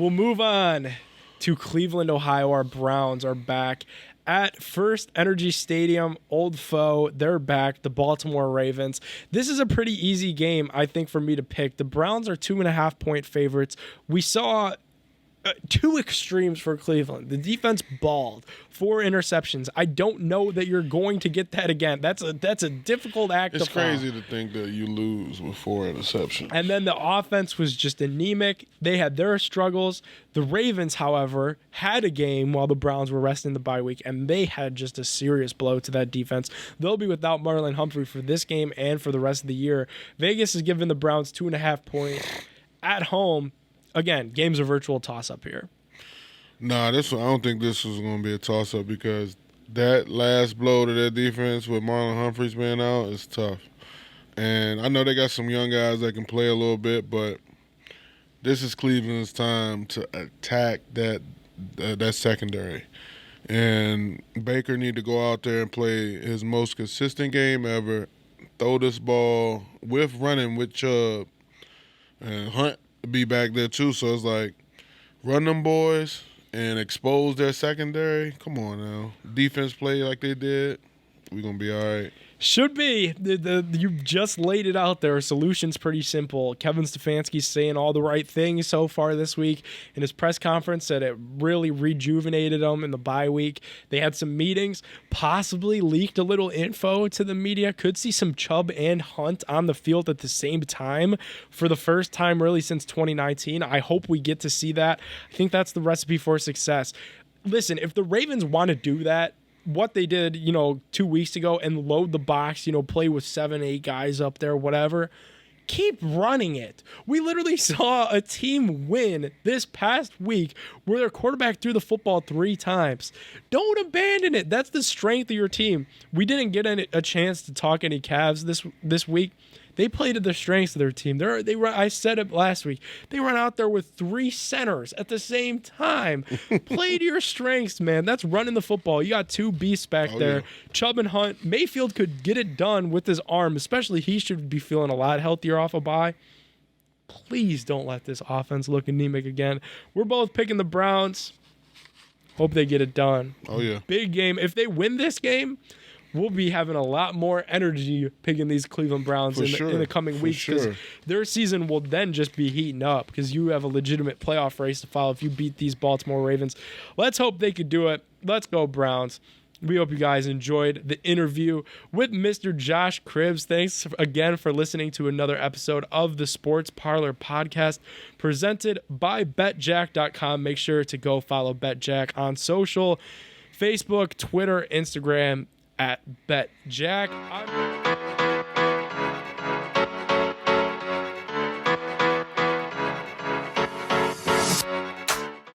We'll move on to Cleveland, Ohio. Our Browns are back at First Energy Stadium, old foe. They're back, the Baltimore Ravens. This is a pretty easy game, I think, for me to pick. The Browns are 2.5-point favorites. We saw two extremes for Cleveland. The defense balled, 4 interceptions. I don't know that you're going to get that again. That's a difficult act to follow. It's crazy to think that you lose with 4 interceptions. And then the offense was just anemic. They had their struggles. The Ravens, however, had a game while the Browns were resting the bye week, and they had just a serious blow to that defense. They'll be without Marlon Humphrey for this game and for the rest of the year. Vegas has given the Browns 2.5 points at home. Again, game's a virtual toss-up here. Nah, I don't think this is going to be a toss-up because that last blow to their defense with Marlon Humphreys being out is tough. And I know they got some young guys that can play a little bit, but this is Cleveland's time to attack that secondary. And Baker need to go out there and play his most consistent game ever, throw this ball with running with Chubb, and Hunt be back there too, so it's like run them boys and expose their secondary. Come on now, defense play like they did, we're gonna be all right. Should be. You just laid it out there. Solution's pretty simple. Kevin Stefanski's saying all the right things so far this week. In his press conference, said it really rejuvenated them in the bye week. They had some meetings, possibly leaked a little info to the media. Could see some Chubb and Hunt on the field at the same time for the first time really since 2019. I hope we get to see that. I think that's the recipe for success. Listen, if the Ravens want to do that, what they did, 2 weeks ago and load the box, play with 7-8 guys up there, whatever, keep running it. We literally saw a team win this past week where their quarterback threw the football 3 times. Don't abandon it. That's the strength of your team. We didn't get a chance to talk any Cavs this week. They played to the strengths of their team. I said it last week. They run out there with 3 centers at the same time. Play to your strengths, man. That's running the football. You got 2 beasts back there. Yeah. Chubb and Hunt. Mayfield could get it done with his arm, especially he should be feeling a lot healthier off a bye. Please don't let this offense look anemic again. We're both picking the Browns. Hope they get it done. Oh, yeah. Big game. If they win this game, we'll be having a lot more energy picking these Cleveland Browns in the coming weeks because their season will then just be heating up because you have a legitimate playoff race to follow if you beat these Baltimore Ravens. Let's hope they could do it. Let's go Browns. We hope you guys enjoyed the interview with Mr. Josh Cribbs. Thanks again for listening to another episode of the Sports Parlor podcast presented by betJACK.com. Make sure to go follow betJACK on social, Facebook, Twitter, Instagram, at betJACK.